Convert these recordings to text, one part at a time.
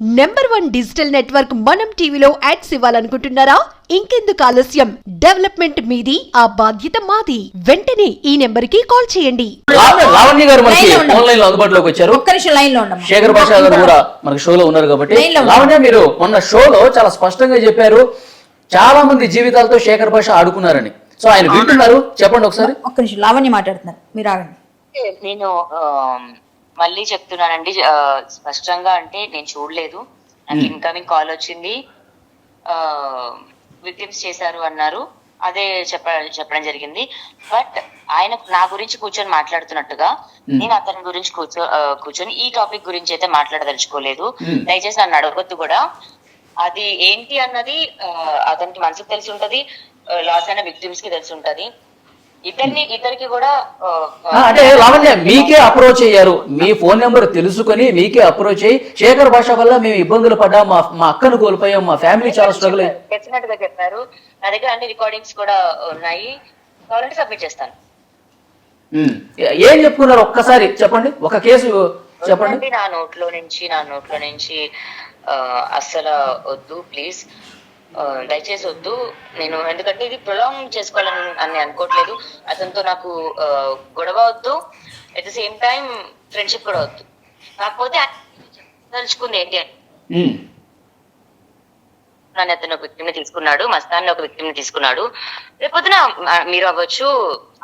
Number 1 digital network మనం టీవీలో ads ఇవ్వాలనుకుంటున్నారా? ఇంకెందుకు ఆలస్యం? డెవలప్మెంట్ మీది, ఆ బాధ్యత మాది. వెంటనే ఈ నెంబర్ కి కాల్ చేయండి. లావణ్య గారు మనకి ఆన్లైన్ లో అందుబాటులోకి వచ్చారు. ఒక్క నిమిషం లైన్ లో ఉండమ్మా. శేఖర్ భాష గారు కూడా మనకి షోలో ఉన్నారు కాబట్టి, లావణ్య మీరు మొన్న షోలో చాలా స్పష్టంగా చెప్పారు, చాలా మంది జీవితాలతో శేఖర్ భాష ఆడుకున్నారని. సో ఆయన వింటున్నారు, చెప్పండి ఒకసారి. ఒక్క నిమిషం లావణ్య మాట్లాడుతున్నారు, మీరు ఆగండి. నేను మళ్ళీ చెప్తున్నానండి స్పష్టంగా, అంటే నేను చూడలేదు, నాకు ఇన్కమింగ్ కాల్ వచ్చింది, విక్టిమ్స్ చేశారు అన్నారు, అదే చెప్పడం జరిగింది. బట్ ఆయన నా గురించి కూర్చొని మాట్లాడుతున్నట్టుగా నేను అతని గురించి కూర్చొని ఈ టాపిక్ గురించి అయితే మాట్లాడదలుచుకోలేదు. దయచేసి నన్ను అడగొద్దు కూడా. అది ఏంటి అన్నది అతనికి మనసుకు తెలిసి ఉంటది, లాస్ అయిన విక్టిమ్స్ కి తెలిసి ఉంటది. ఇద్దరికి కూడా అంటే లావణ్య మీకే అప్రోచ్ అయ్యారు, మీ ఫోన్ నెంబర్ తెలుసుకొని మీకే అప్రోచ్ అయ్యి శేఖర్ భాష వల్ల మేము ఇబ్బందులు పడ్డా, మా అక్కను కోల్పోయాం, మా ఫ్యామిలీ చాలా స్ట్రగుల్ డెఫినెట్ గా చెప్పారు. నా దగ్గర అన్ని రికార్డింగ్స్ కూడా ఉన్నాయి, కావాలంటే సబ్మిట్ చేస్తాను. ఏం చెప్పుకున్నారు ఒక్కసారి చెప్పండి, ఒక కేసు చెప్పండి. నా నోట్లో నుంచి అస్సలు వద్దు, ప్లీజ్ దయచేసి వద్దు. నేను ఎందుకంటే ఇది ప్రొలాంగ్ చేసుకోవాలని అనుకోవట్లేదు. అతనితో నాకు గొడవ వద్దు, at the same time friendship కూడా వద్దు. కాకపోతే తలుచుకుంది ఏంటి అని, అతను ఒక వ్యక్తిని తీసుకున్నాడు, మస్తాన్ని ఒక వ్యక్తిని తీసుకున్నాడు. రేపొద్దున మీరు అవ్వచ్చు,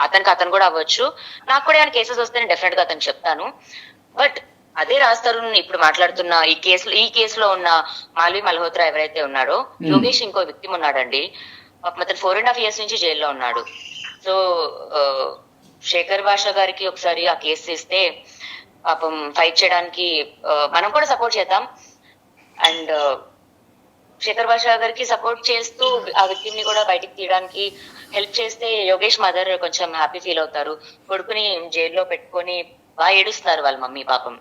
అతను కూడా అవ్వచ్చు. నాకు కూడా ఏమైనా కేసెస్ వస్తే నేను డెఫినెట్ గా అతను చెప్తాను. బట్ అదే రాస్తారు ఇప్పుడు మాట్లాడుతున్న ఈ కేసులో ఉన్న మాల్వి మల్హోత్రా ఎవరైతే ఉన్నాడో, యోగేష్ ఇంకో వ్యక్తి ఉన్నాడండి, అతను 4.5 years నుంచి జైల్లో ఉన్నాడు. సో శేఖర్ భాష గారికి ఒకసారి ఆ కేసు ఇస్తే పాపం ఫైట్ చేయడానికి మనం కూడా సపోర్ట్ చేద్దాం. అండ్ శేఖర్ భాష గారికి సపోర్ట్ చేస్తూ ఆ వ్యక్తిని కూడా బయటికి తీయడానికి హెల్ప్ చేస్తే యోగేష్ మదర్ కొంచెం హ్యాపీ ఫీల్ అవుతారు. కొడుకుని జైల్లో పెట్టుకొని బాగా ఏడుస్తున్నారు వాళ్ళ మమ్మీ పాపం.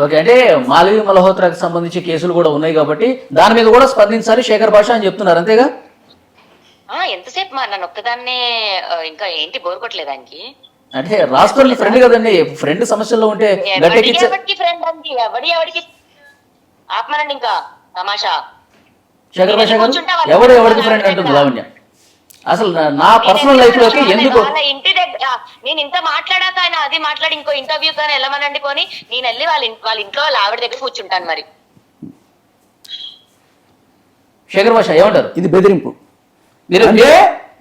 ఓకే, అంటే మాల్వి మల్హోత్రాకి సంబంధించి కేసులు కూడా ఉన్నాయి కాబట్టి దాని మీద కూడా స్పందించాలి శేఖర్ భాష అని చెప్తున్నారు, అంతేగా? ఎంతసేపు నన్ను ఒక్కదాన్నే ఇంకా ఏంటి బోర్ కొట్టలేదు ఆయనకి. అంటే రాష్ట్రంలో ఫ్రెండ్ కదండి, ఫ్రెండ్ సమస్యల్లో ఉంటే ఫ్రెండ్ అండి, ఎవడికి ఆత్మనండి ఇంకా తమాషా. శేఖర్ భాష గారు ఎవరికి ఫ్రెండ్ అంటుంది లావణ్య. అసలు నా పర్సనల్ లైఫ్ లోకి ఎందుకు ఇంటి దగ్గర నేను ఇంత మాట్లాడాక ఆయన అది మాట్లాడి ఇంకో ఇంటర్వ్యూ కానీ వెళ్ళమనండి పోని, నేను వెళ్ళి వాళ్ళ ఇంట్లో వాళ్ళ ఆవిడ దగ్గర కూర్చుంటాను. మరి శేఖర్ భాష ఏమంటారు? ఇది బెదిరింపు.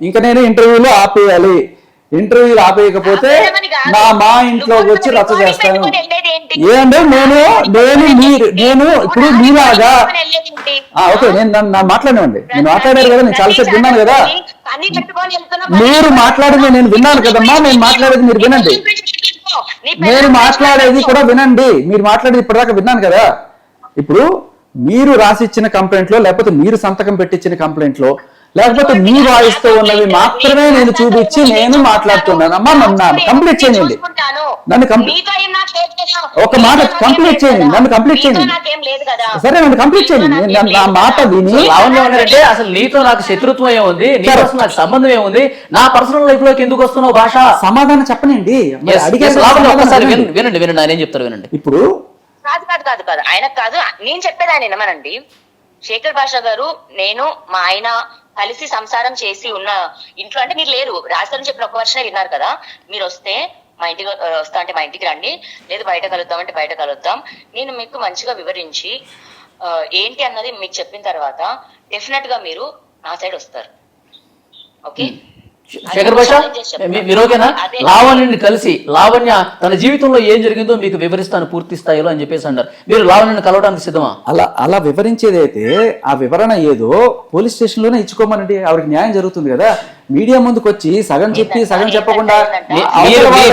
ఇంకా నేను ఇంటర్వ్యూలో ఆపేయాలి, ఇంటర్వ్యూలు ఆపేయకపోతే మా ఇంట్లోకి వచ్చి రచ్చ చేస్తాను. ఏంటంటే నేను ఇప్పుడు మీలాగా ఓకే, నేను మాట్లాడినండి, నేను మాట్లాడారు కదా, నేను చాలాసేపు విన్నాను కదా, మీరు మాట్లాడేది నేను విన్నాను కదమ్మా, నేను మాట్లాడేది మీరు వినండి, నేను మాట్లాడేది కూడా వినండి, మీరు మాట్లాడేది ఇప్పటిదాకా విన్నాను కదా. ఇప్పుడు మీరు రాసిచ్చిన కంప్లైంట్ లో, లేకపోతే మీరు సంతకం పెట్టించిన కంప్లైంట్ లో, లేకపోతే మీ వాయిస్ తో ఉన్నవి మాత్రమే నేను చూపించి నేను మాట్లాడుతున్నాను. అమ్మా నన్ను కంప్లీట్ చేయండి, ఒక మాట కంప్లీట్ చేయండి, నన్ను కంప్లీట్ చేయండి. సరే నన్ను కంప్లీట్ చేయండి, నా మాట విని. అంటే అసలు నీతో నాకు శత్రుత్వం ఏముంది, నాకు సంబంధం ఏముంది, నా పర్సనల్ లైఫ్ లోకి ఎందుకు వస్తున్నావు భాష? సమాధానం చెప్పనండి, వినండి ఆయన ఏం చెప్తారు వినండి. ఇప్పుడు కాదు ఆయనకు కాదు, నేను చెప్పేది ఆయన వినమనండి. శేఖర్ భాష గారు, నేను మా ఆయన కలిసి సంసారం చేసి ఉన్న ఇంట్లో, అంటే మీరు లేరు, రాజధాని చెప్పిన ఒక్క వర్షనే విన్నారు కదా. మీరు వస్తే మా ఇంటికి రండి, లేదు బయట కలుద్దాం అంటే బయట కలుద్దాం. నేను మీకు మంచిగా వివరించి ఏంటి అన్నది మీకు చెప్పిన తర్వాత డెఫినెట్ గా మీరు నా సైడ్ వస్తారు. ఓకే శేఖర్ భాష మీరు ఓకేనా? లావణ్యని కలిసి, లావణ్య తన జీవితంలో ఏం జరిగిందో మీకు వివరిస్తాను పూర్తి స్థాయిలో అని చెప్పేసి అన్నారు. మీరు లావణ్యని కలవడానికి సిద్ధమా? అలా వివరించేది అయితే ఆ వివరణ ఏదో పోలీస్ స్టేషన్ లోనే ఇచ్చుకోమనండి, ఆవిడకి న్యాయం జరుగుతుంది కదా. మీడియా ముందుకు వచ్చి సగం చెప్పి సగం చెప్పకుండా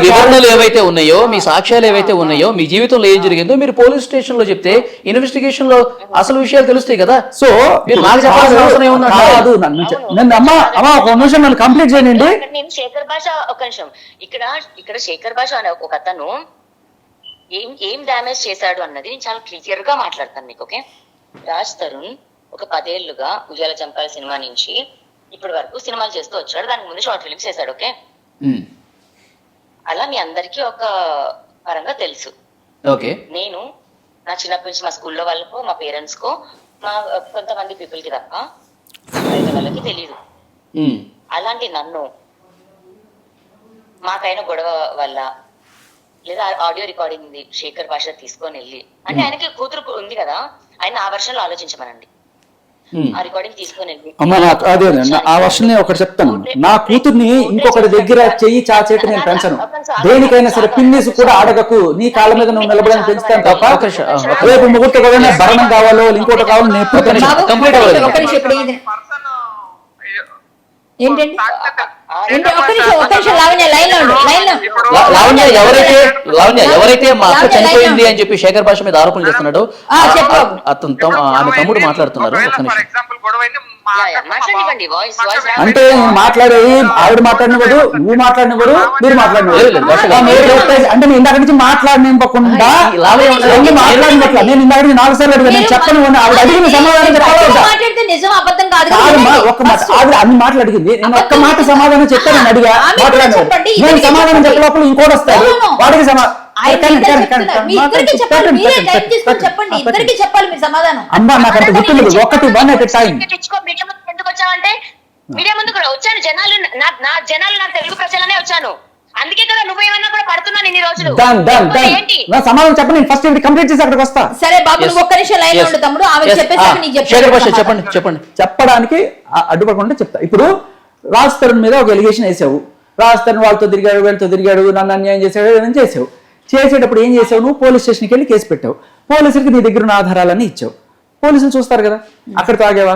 వివరణలు ఏవైతే ఉన్నాయో, మీ సాక్ష్యాలు ఏవైతే ఉన్నాయో, మీ జీవితంలో ఏం జరిగిందో మీరు పోలీస్ స్టేషన్ లో చెప్తే ఇన్వెస్టిగేషన్ లో అసలు విషయాలు తెలుస్తాయి కదా. సో నాకు చెప్పాల్సిన అవసరం అమ్మా ఒక నిమిషం నన్ను కంప్లీట్ చేయండి. నేను శేఖర్ భాష ఒక నిమిషం, ఇక్కడ శేఖర్ భాష అనే ఒక అతను ఏం డ్యామేజ్ చేశాడు అన్నది నేను చాలా క్లియర్ గా మాట్లాడతాను మీకు. ఓకే, రాజ్ తరుణ్ ఒక 10 ఏళ్లుగా ఉయ్యాల చంపాల సినిమా నుంచి ఇప్పటి వరకు సినిమాలు చేస్తూ వచ్చాడు, దానికి ముందు షార్ట్ ఫిల్మ్స్ చేశాడు. ఓకే, అలా మీ అందరికీ ఒక పరంగా తెలుసు. ఓకే, నేను నా చిన్నప్పటి నుంచి మా స్కూల్లో వాళ్ళకో మా పేరెంట్స్ కో మా కొంతమంది పీపుల్ కి తప్ప బయట వాళ్ళకి తెలియదు. అలాంటి నన్ను మాకైన గొడవ వల్ల లేదా ఆడియో రికార్డింగ్ ఉంది శేఖర్ భాష తీసుకొని వెళ్ళి అంటే ఆయనకి కూతురు ఉంది కదా, ఆయన ఆ వర్షంలో ఆలోచించమనండి. ఆ రికార్డింగ్ తీసుకొని వెళ్ళి అమ్మ నాకు అదే ఆ వర్షన్ ఒకటి చెప్తాను, నా కూతుర్ని ఇంకొకటి దగ్గర చెయ్యి చాచేటి నేను పెంచను. దేనికైనా సరే పిన్నిస్ కూడా అడగకు, నీ కాళ్ళ మీద నువ్వు నిలబడని పెంచుతాను తప్ప రేపు ముగ్గురితో కూడా భరణం కావాలో ఇంకోటి కావాలో నేను ఎప్పుడు పెంచను. కంప్లీట్ అవ్వలేదు. ఒక్క నిమిషం ఇప్పుడు ఏంటండి ఒక్క నిమిషం లావణ్య లైన్ లో లావణ్య ఎవరైతే మా అక్క చనిపోయింది అని చెప్పి శేఖర్ భాష మీద ఆరోపణలు చేస్తున్నాడు ఆమె తమ్ముడు మాట్లాడుతున్నారు. ఒక్క నిమిషం. మాట్లాడివ్వండి వాయిస్ అంటే నేను మాట్లాడేది ఆవిడ మాట్లాడినప్పుడు నువ్వు మాట్లాడినప్పుడు మీరు మాట్లాడినప్పుడు అంటే నేను ఇందాక నుంచి మాట్లాడినివ్వకుండా మాట్లాడినట్ల నేను ఇందాక నుంచి 4 సార్లు అడిగాను, నేను చెప్పను ఆవిడ అడిగిన సమాధానం చెప్పాలి. మాట్లాడితే నిజం అబద్ధం కాదు ఒక్క మాట ఆవిడ అన్ని మాట్లాడింది, నేను ఒక్క మాట సమాధానం చెప్పాను నేను అడిగా మాట్లాడాను, నేను సమాధానం చెప్పలోపల ఇంకోటి వస్తాడు వాడికి అమ్మా నాకు అంత గుర్తులేదు. ఒకటి వన్ అట్ టైం ఎందుకు వచ్చావంటే మీడియా ముందు కూడా వచ్చాను, జనాలు నా జనాలు నా తెలుగు ప్రజలనే వచ్చాను, అందుకే కదా నువ్వేమన్నా కూడా పడుతున్నాను ఇన్ని రోజులు. ఏంటి నా సమాధానం చెప్పండి, నేను ఫస్ట్ కంప్లీట్ చేసి అక్కడికి వస్తా. సరే బాబు నువ్వు ఒక్క నిమిషం లైన్ లో ఉండు తమ్ముడు, ఆమె చెప్పేసాక నీకు శేఖర్ భాష చెప్పండి చెప్పండి. చెప్పడానికి అడ్డుపడకుండా చెప్తా. ఇప్పుడు రాజ్ తరుణ్ మీద ఒక ఎలిగేషన్ వేసావు, రాజ్ తరుణ్ వాళ్ళతో తిరిగాడు వీళ్ళతో తిరిగాడు నన్ను అన్యాయం చేశాడు ఏదైనా చేసావు. చేసేటప్పుడు ఏం చేసావు, నువ్వు పోలీస్ స్టేషన్కి వెళ్ళి కేసు పెట్టావు, పోలీసులకి నీ దగ్గర ఉన్న ఆధారాలన్నీ ఇచ్చావు, పోలీసులు చూస్తారు కదా అక్కడితో ఆగేవా?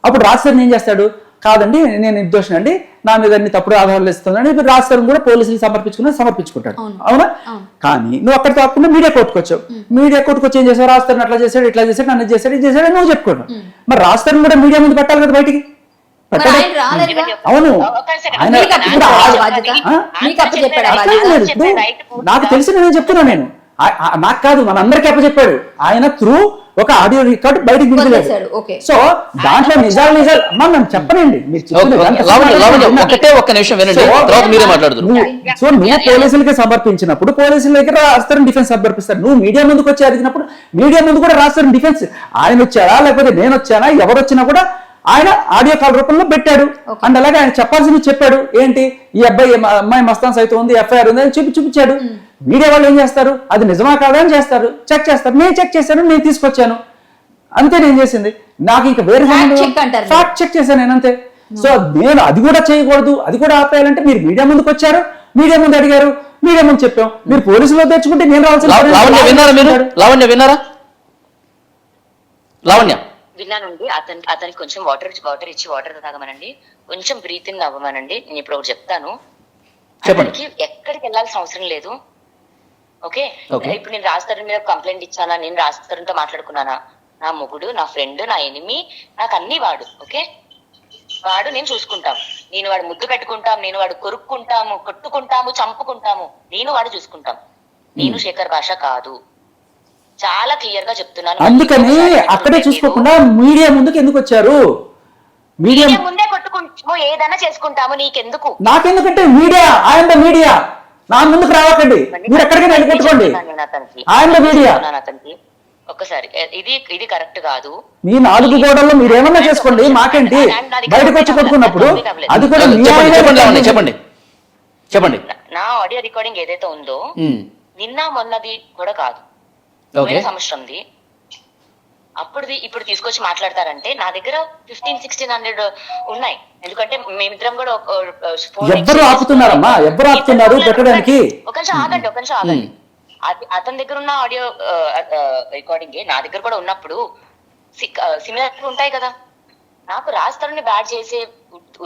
అప్పుడు రాజ్ తరుణ్ ఏం చేస్తాడు, కాదండి నేను నిర్దోషం అండి నా మీద అన్ని తప్పుడు ఆధారాలు ఇస్తుందని ఇప్పుడు రాజ్ తరుణ్ కూడా పోలీసులు సమర్పించుకుంటాడు. అవునా? కానీ నువ్వు అక్కడితో ఆకుండా మీడియా కోర్టుకు వచ్చావు, మీడియా కోర్టుకు వచ్చి ఏం చేసావు, రాజ్ తరుణ్ అట్లా చేశాడు ఇట్లా చేశాడు నన్ను చేశాడు ఇది చేశాడు నువ్వు చెప్పుకోవడం. మరి రాజ్ తరుణ్ కూడా మీడియా ముందు పెట్టాలి కదా బయటికి. అవును నాకు తెలిసి నేను చెప్తున్నా, నేను నాకు కాదు మనందరికీ అప్పచెప్పాడు ఆయన త్రూ ఒక ఆడియో రికార్డ్ బయటకు విడుదలయ్యాడు. సో దాంట్లో నిజాలు అమ్మా నన్ను చెప్పనండి మీరు ఒకటే ఒక్క నిమిషం వినండి, తర్వాత మీరే మాట్లాడుతున్నారు. సో నువ్వు పోలీసులకి సమర్పించినప్పుడు పోలీసుల దగ్గర రాస్తారు డిఫెన్స్ సమర్పిస్తారు, నువ్వు మీడియా ముందుకు వచ్చి అడిగినప్పుడు మీడియా ముందు కూడా రాస్తారు డిఫెన్స్. ఆయన వచ్చారా లేకపోతే నేను వచ్చానా ఎవరు వచ్చినా కూడా ఆయన ఆడియో కాల్ రూపంలో పెట్టాడు. అండ్ అలాగే ఆయన చెప్పాల్సింది చెప్పాడు, ఏంటి ఈ అమ్మాయి మస్తాన్ సైతం ఉంది ఎఫ్ఐఆర్ ఉంది అని చూపించాడు. మీడియా వాళ్ళు ఏం చేస్తారు, అది నిజమా కాదా అని చేస్తారు, చెక్ చేస్తారు. నేను చెక్ చేశాను, నేను తీసుకొచ్చాను, అంతే నేను చేసింది. నాకు ఇంకా వేరే ఫ్యాక్ట్ చెక్ చేశాను నేను అంతే. సో నేను అది కూడా చేయకూడదు, అది కూడా ఆపేయాలంటే మీరు మీడియా ముందుకు వచ్చారు, మీడియా ముందు అడిగారు, మీడియా ముందు చెప్పాం, మీరు పోలీసులో తెచ్చుకుంటే నేను లావణ్య విన్నారా? లావణ్య విన్నానండి. అతనికి కొంచెం వాటర్ ఇచ్చి వాటర్ తాగమనండి, కొంచెం బ్రీతింగ్ అవ్వమనండి. నేను ఇప్పుడు ఒకటి చెప్తాను, అతనికి ఎక్కడికి వెళ్ళాల్సిన అవసరం లేదు. ఓకే ఇప్పుడు నేను రాజ్ తరుణ్ మీద కంప్లైంట్ ఇచ్చానా, నేను రాజ్ తరుణ్ తో మాట్లాడుకున్నానా, నా మొగుడు నా ఫ్రెండ్ నా ఎనిమి నాకు అన్ని వాడు. ఓకే వాడు నేను చూసుకుంటాం, నేను వాడు ముద్దు పెట్టుకుంటాం, నేను వాడు కొరుక్కుంటాము కొట్టుకుంటాము చంపుకుంటాము, నేను వాడు చూసుకుంటాం. నేను శేఖర్ భాష కాదు, చాలా క్లియర్ గా చెప్తున్నాను. అందుకని అక్కడే చూసుకోకుండా మీడియా ముందుకు ఎందుకు వచ్చారు? మీడియా ముందే కొట్టుకుంటాము ఏదైనా చేసుకుంటాము, నీకెందుకు? నాకెందుకంటే మీడియా ఆయన మీడియా నా ముందుకు రావకండి, మీరు ఎక్కడికైనా వెళ్ళి కొట్టుకోండి. ఆయన మీడియా అతనికి ఒక్కసారి ఇది కరెక్ట్ కాదు. మీ 4 గోడల్లో మీరు ఏమన్నా చేసుకోండి, మాకేంటి? బయటకు వచ్చి కొట్టుకున్నప్పుడు అది కూడా చెప్పండి చెప్పండి. నా ఆడియో రికార్డింగ్ ఏదైతే ఉందో నిన్న మొన్నది కూడా కాదు, సంవత్సరంది. అప్పుడుది ఇప్పుడు తీసుకొచ్చి మాట్లాడతారంటే నా దగ్గర 1500-1600 ఉన్నాయి. ఎందుకంటే మేమిద్దరం కూడా ఎవరు ఆపుతున్నారమ్మా, ఎవరు ఆపుతున్నారు పెట్టడానికి? ఒక నిమిషం ఆగండి. అతని దగ్గర ఉన్న ఆడియో రికార్డింగ్ నా దగ్గర కూడా ఉన్నప్పుడు సిమిలర్ ఉంటాయి కదా. నాకు రాజ్ తరుణ్ బ్యాడ్ చేసే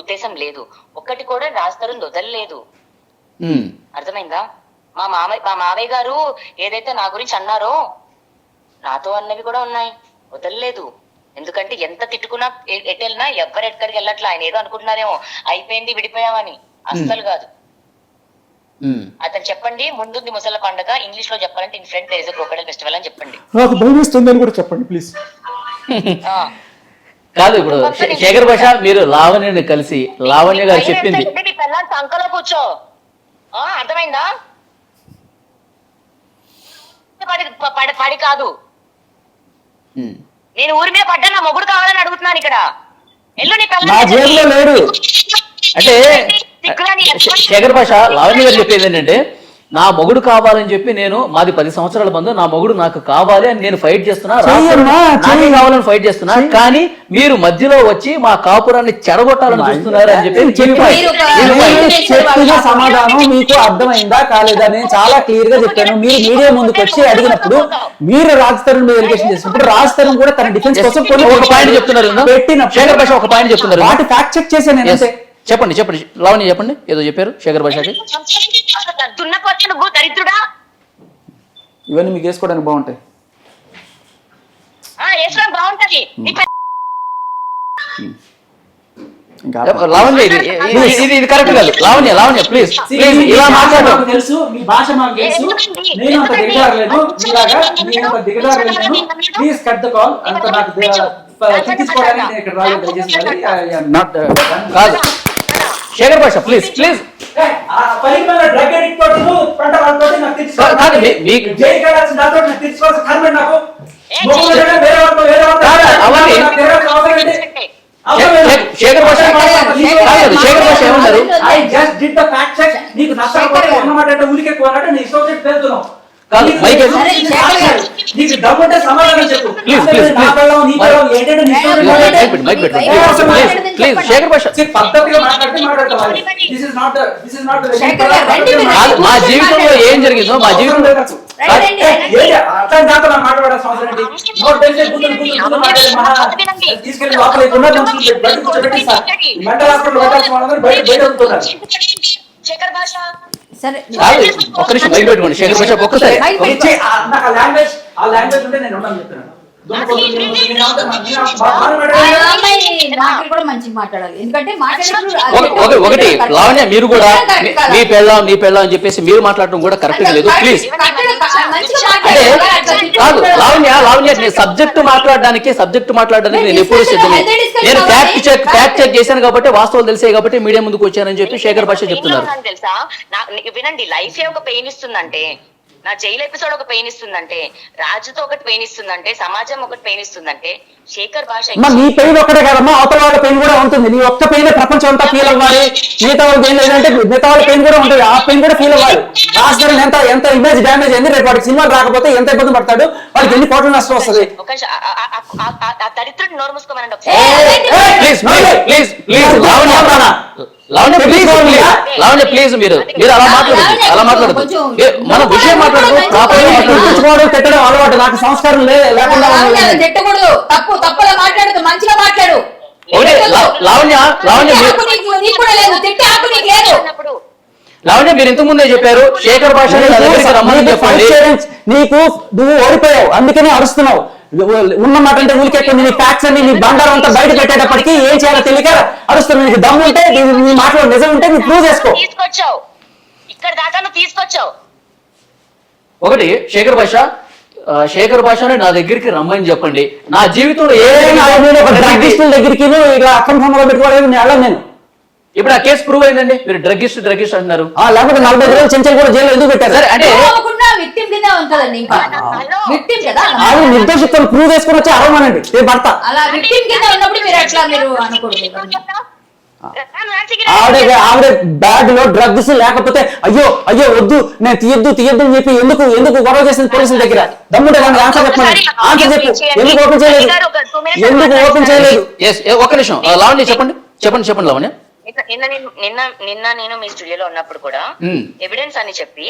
ఉద్దేశం లేదు, ఒక్కటి కూడా రాజ్ తరుణ్ వదలలేదు. అర్థమైందా? మా మావయ్య గారు ఏదైతే నా గురించి అన్నారో నాతో అన్నవి కూడా ఉన్నాయి, వదలలేదు. ఎందుకంటే ఎంత తిట్టుకున్నా ఎటెళ్ళినా ఎక్కడికి వెళ్ళట్లా. ఆయన ఏదో అనుకుంటున్నారేమో అయిపోయింది విడిపోయామని, అస్సలు కాదు. అతను చెప్పండి ముందుంది ముసల పండుగ, ఇంగ్లీష్ లో చెప్పాలంటే in front there is a crocodile festival అని చెప్పండి. నాకు భయం వేస్తుందని కూడా చెప్పండి ప్లీజ్. కాదు ఇప్పుడు శేఖర్ భాష మీరు లావణ్యని కలిసి లావణ్య గారు చెప్పింది సంకలో కూర్చో, అర్థమైందా? పడి కాదు నేను ఊరి మీద పడ్డా, నా మొగుడు కావాలని అడుగుతున్నాను ఇక్కడ. ఎల్లు నీ పిల్లల్ని నా జేబులో లేడు. అంటే శేఖర్ భాష లావణ్య గారు చెప్పేది ఏంటంటే, నా మొగుడు కావాలని చెప్పి నేను, మాది 10 సంవత్సరాల బంధం, నా మొగుడు నాకు కావాలి అని నేను ఫైట్ చేస్తున్నా, నాకే కావాలని ఫైట్ చేస్తున్నా, కానీ మీరు మధ్యలో వచ్చి మా కాపురాన్ని చెడగొట్టాలని చూస్తున్నారు అని చెప్పి చెప్పిన సమాధానం మీకు అర్థమైందా కాలేదా? నేను చాలా క్లియర్ గా చెప్పాను. మీరు మీడియా ముందుకు వచ్చి అడిగినప్పుడు మీరు రాజ్ తరుణ్ మీద ఎలిగేషన్ చేసినప్పుడు రాజ్ తరుణ్ కూడా తన డిఫెన్స్ కోసం ఒక పాయింట్ చెప్తున్నారు. శేఖర్ భాష ఒక పాయింట్ చెప్తున్నారు, వాటి ఫ్యాక్ట్ చెక్ చేశాను నేను. చెప్పండి లావణ్య చెప్పండి, ఏదో చెప్పారు శేఖర్ భాషకి. దరిద్రుడా, ఇవన్నీ మీకు వేసుకోవడానికి బాగుంటాయి. బాగుంటది. ఇంకా లావణ్య ఇది కరెక్ట్ కాదు. లావణ్య ప్లీజ్ ఇలా మాట్లాడు. తెలుసు మీ భాష మాకు తెలుసు. నేను అంత దిగజారలేదు మీలాగా, నేను అంత దిగజారలేదు. Please cut the call. అంత నాకు తీసుకోవడానికి నేను ఇక్కడ రాలేదు. దయచేసి నాట్ కాదు శేఖర్ భాష ప్లీజ్ శేఖర్ భాష ఏమన్నారు? నీకు నష్టపోతే ఉన్నమాట అంటే ఊరికే పోవాలంటే నీ సోషల్ పేరుతున్నావు. నీకు డబ్బుంటే సమాధానం చెప్పు. శేఖర్ భాష పద్ధతిగా మాట్లాడితే మా జీవితంలో ఏం జరిగిందో మా జీవితంలో తీసుకెళ్ళి మెంటల్ హాస్పిటల్ బయట శేఖర్ భాష సరే ఒక్క నిమిషం బయట పెట్టుకోండి. శేఖర్ భాష ఒక్కసారి ఆ లాంగ్వేజ్ ఉంటే నేను ఉండని చెప్తున్నాను. కూడా మంచిగా మాట్లాడాలి, ఎందుకంటే ఒకటి లావణ్య మీరు కూడా నీ పెళ్ళాం అని చెప్పేసి మీరు మాట్లాడటం కూడా కరెక్ట్ లేదు. ప్లీజ్ అంటే కాదు లావణ్య సబ్జెక్ట్ మాట్లాడడానికి నేను ఎప్పుడు సిద్ధమే. నేను ఫ్యాక్ట్ చెక్ చేశాను కాబట్టి వాస్తవాలు తెలిసాయి కాబట్టి మీడియా ముందుకు వచ్చానని చెప్పి శేఖర్ భాష చెప్తున్నారు. తెలుసా, వినండి, లైఫ్ ఒక పెయిన్ ఇస్తుందంటే, నా జైలు ఎపిసోడ్ ఒక పెయిన్ ఇస్తుందంటే, రాజుతో ఒకటి పెయిన్ ఇస్తుందంటే, సమాజం ఒకటి పెయిన్ ఇస్తుందంటే, శేఖర్ భాష నీ పెయిన్ ఒక్కటే కదమ్మా, అవతల వాళ్ళ పెయిన్ కూడా ఉంటుంది. నీ ఒక్క పెయిన్ ప్రపంచం అంతా ఫీల్ అవ్వాలి. మిగతా వాళ్ళ పెయిన్ లేదంటే మిగతా వాళ్ళ పెయిన్ కూడా ఉంటుంది. ఆ పెయిన్ కూడా ఫీల్ అవ్వాలి. రాజధాని ఎంత ఇమేజ్ డ్యామేజ్ అయింది, రేపు వాడికి సినిమాలు రాకపోతే ఎంత ఇబ్బంది పడతాడు, వాడికి ఎన్ని కోట్ల నష్టం వస్తుంది. దరిద్రుడు నోరు మూసుకోమనండి. ప్లీజ్ మీరు అలా మాట్లాడదు. మన విషయం మాట్లాడదు. పెట్టడం అలవాటు నాకు, సంస్కారం లేకుండా తిట్టకూడదు. తప్పులా మాట్లాడదు, మంచిగా మాట్లాడు. లావణ్య మీరు ఇంతకు ముందే చెప్పారు శేఖర్ భాష రమ్మని చెప్పండి. నీకు నువ్వు ఓడిపోయావు అందుకనే అరుస్తున్నావు. ఉన్న మాట అంటే ఊరికెక్కింది. నీ ఫ్యాక్ట్స్ అన్ని నీ బంగారం అంతా బయట పెట్టేటప్పటికి ఏం చేయాలో తెలియక అరుస్తున్నావు. నీకు దమ్ము ఉంటే నీ మాటలో నిజం ఉంటే నువ్వు ప్రూవ్ చేసుకో. తీసుకొచ్చావు ఇక్కడ దాకా, నువ్వు తీసుకొచ్చావు. ఒకటి శేఖర్ భాషని నా దగ్గరికి రమ్మని చెప్పండి. నా జీవితంలో దగ్గరికి ఇలా అక్రమ సంబంధం పెట్టుకోవడానికి నేను వెళ్ళను. నేను ఇప్పుడు ఆ కేసు ప్రూవ్ అయిందండి. మీరు డ్రగ్గిస్ట్ అంటున్నారు. లేకపోతే 40 రోజులు చెంచల్ కూడా జైలు ఎందుకు పెట్టారు? సరే అంటే నిర్దోషిత్వం ప్రూవ్ చేసుకుని వచ్చి అరవమనండి. నేను భర్త ఆవిడ బ్యాగ్ లో డ్రగ్స్ లేకపోతే అయ్యో వద్దు నేను తీయద్దు అని చెప్పి ఎందుకు గొడవ చేసింది పోలీసుల దగ్గర? దమ్ముంటే ఆన్సర్ చెప్పండి. ఆన్సర్ చెప్పు. ఎందుకు ఓపెన్ చేయలేదు? ఒక్క నిమిషం లావణ్య చెప్పండి లావణ్య. నిన్న నేను మీ స్టూడియోలో ఉన్నప్పుడు కూడా ఎవిడెన్స్ అని చెప్పి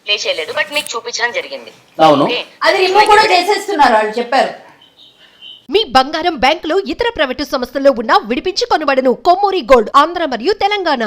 ప్లే చేయలేదు, బట్ మీకు చూపించడం జరిగింది. అవును, అది రిమూవ్ కూడా చేసేస్తున్నారు వాళ్ళు చెప్పారు. మీ బంగారం బ్యాంకులో ఇతర ప్రైవేటు సంస్థల్లో ఉన్న విడిపించి కొనబడను. కొమ్మూరి గోల్డ్, ఆంధ్ర మరియు తెలంగాణ.